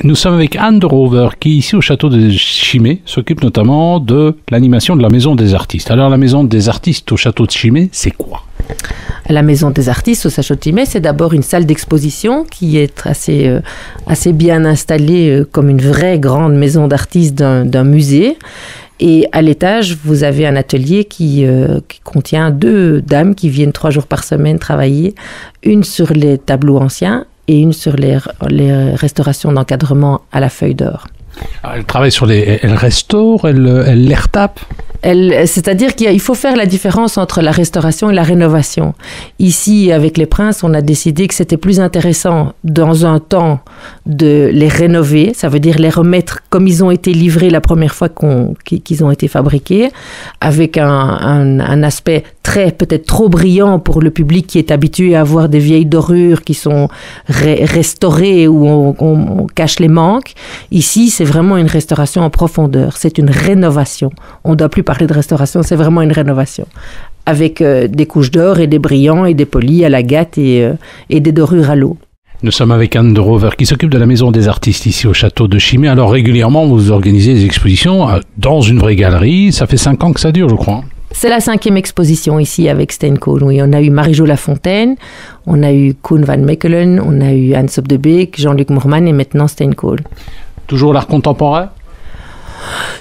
Nous sommes avec Anne de Rover qui, ici au château de Chimay, s'occupe notamment de l'animation de la Maison des Artistes. Alors la Maison des Artistes au château de Chimay, c'est quoi ? La Maison des Artistes au château de Chimay, c'est d'abord une salle d'exposition qui est assez bien installée comme une vraie grande maison d'artistes d'un musée. Et à l'étage, vous avez un atelier qui contient 2 dames qui viennent 3 jours par semaine travailler, une sur les tableaux anciens et une sur les restaurations d'encadrement à la feuille d'or. Elle travaille sur elle restaure, elle les retape. C'est-à-dire qu'il faut faire la différence entre la restauration et la rénovation. Ici, avec les Princes, on a décidé que c'était plus intéressant, dans un temps, de les rénover. Ça veut dire les remettre comme ils ont été livrés la première fois qu'ils ont été fabriqués, avec un aspect peut-être trop brillant pour le public qui est habitué à voir des vieilles dorures qui sont restaurées où on cache les manques. Ici, c'est vraiment une restauration en profondeur. C'est une rénovation. On ne doit plus parler de restauration, c'est vraiment une rénovation. Avec des couches d'or et des brillants et des polis à l'agate et des dorures à l'eau. Nous sommes avec Anne de Rover qui s'occupe de la Maison des Artistes ici au château de Chimay. Alors régulièrement, vous organisez des expositions dans une vraie galerie. Ça fait 5 ans que ça dure, je crois. C'est la 5e exposition ici avec Steenkool. Oui, on a eu Marie-Jo Lafontaine, on a eu Koen van Mechelen, on a eu Hans op de Beek, Jean-Luc Moorman et maintenant Steenkool. Toujours l'art contemporain ?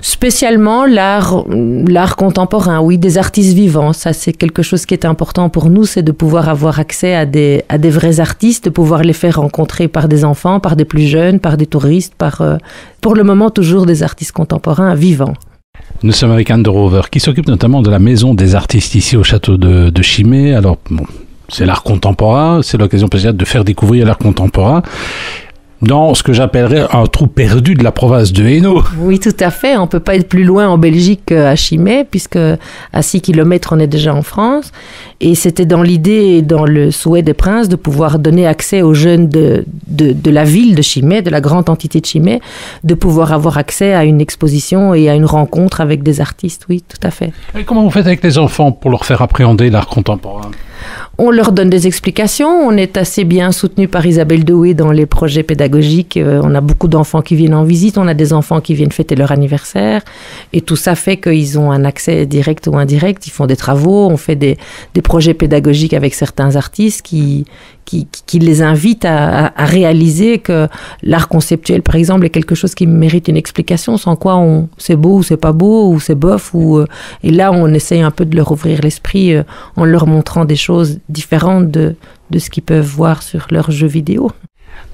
Spécialement l'art contemporain, oui, des artistes vivants. Ça, c'est quelque chose qui est important pour nous, c'est de pouvoir avoir accès à des vrais artistes, de pouvoir les faire rencontrer par des enfants, par des plus jeunes, par des touristes, pour le moment toujours des artistes contemporains vivants. Nous sommes avec Anne de Rover qui s'occupe notamment de la Maison des Artistes ici au château de Chimay. Alors, bon, c'est l'art contemporain, c'est l'occasion peut-être de faire découvrir l'art contemporain dans ce que j'appellerais un trou perdu de la province de Hainaut. Oui, tout à fait. On ne peut pas être plus loin en Belgique qu'à Chimay, puisque à 6 km, on est déjà en France. Et c'était dans l'idée et dans le souhait des Princes de pouvoir donner accès aux jeunes de la ville de Chimay, de la grande entité de Chimay, de pouvoir avoir accès à une exposition et à une rencontre avec des artistes. Oui, tout à fait. Et comment vous faites avec les enfants pour leur faire appréhender l'art contemporain ? On leur donne des explications. On est assez bien soutenu par Isabelle Doué dans les projets pédagogiques. On a beaucoup d'enfants qui viennent en visite. On a des enfants qui viennent fêter leur anniversaire. Et tout ça fait qu'ils ont un accès direct ou indirect. Ils font des travaux. On fait des projets pédagogiques avec certains artistes qui les invitent à réaliser que l'art conceptuel, par exemple, est quelque chose qui mérite une explication, sans quoi c'est beau ou c'est pas beau, ou c'est bof. Et là, on essaye un peu de leur ouvrir l'esprit en leur montrant des choses différentes de ce qu'ils peuvent voir sur leurs jeux vidéo.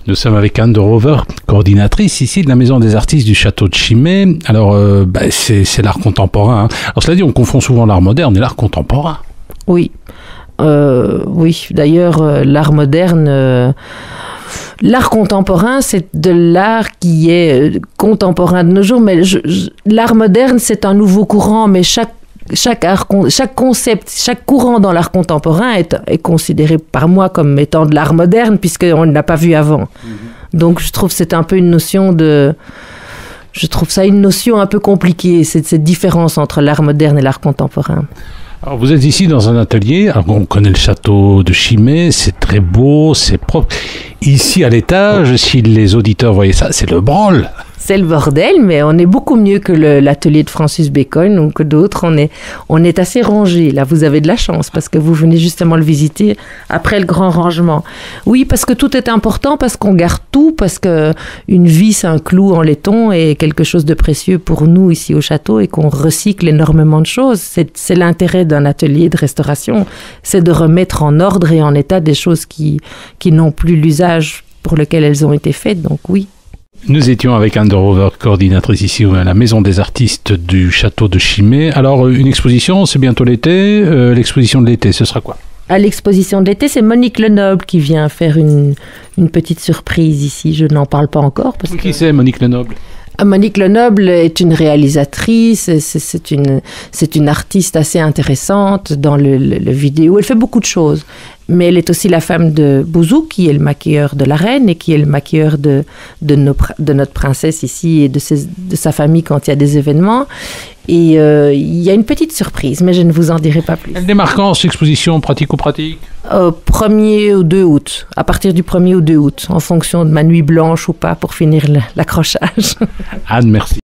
Nous sommes avec Anne de Rover, coordinatrice ici de la Maison des Artistes du château de Chimay. Alors, c'est l'art contemporain. Hein. Alors, cela dit, on confond souvent l'art moderne et l'art contemporain. Oui. Oui, d'ailleurs, l'art moderne, l'art contemporain, c'est de l'art qui est contemporain de nos jours, mais l'art moderne, c'est un nouveau courant, mais chaque concept, chaque courant dans l'art contemporain est considéré par moi comme étant de l'art moderne, puisqu'on ne l'a pas vu avant. Donc, je trouve que c'est un peu une notion je trouve ça une notion un peu compliquée, cette différence entre l'art moderne et l'art contemporain. Alors vous êtes ici dans un atelier, alors on connaît le château de Chimay, c'est très beau, c'est propre. Ici à l'étage, si les auditeurs voyaient ça, c'est le branle. C'est le bordel, mais on est beaucoup mieux que l'atelier de Francis Bacon ou que d'autres. On est assez rangé. Là, vous avez de la chance parce que vous venez justement le visiter après le grand rangement. Oui, parce que tout est important, parce qu'on garde tout, parce que une vis, un clou en laiton est quelque chose de précieux pour nous ici au château et qu'on recycle énormément de choses. C'est l'intérêt d'un atelier de restauration, c'est de remettre en ordre et en état des choses qui n'ont plus l'usage pour lequel elles ont été faites. Donc oui. Nous étions avec Anne de Rover, coordinatrice ici à la Maison des Artistes du château de Chimay. Alors, une exposition, c'est bientôt l'été. L'exposition de l'été, ce sera quoi ? À l'exposition de l'été, c'est Monique Lenoble qui vient faire une petite surprise ici. Je n'en parle pas encore. Qui c'est, Monique Lenoble ? Monique Lenoble est une réalisatrice, c'est une artiste assez intéressante dans le vidéo. Elle fait beaucoup de choses, mais elle est aussi la femme de Bouzou, qui est le maquilleur de la reine et qui est le maquilleur de notre princesse ici et de sa famille quand il y a des événements. Et il y a une petite surprise, mais je ne vous en dirai pas plus. Quelle démarquance, exposition pratico-pratique? 1er ou 2 août, à partir du 1er ou 2 août, en fonction de ma nuit blanche ou pas pour finir l'accrochage. Anne, merci.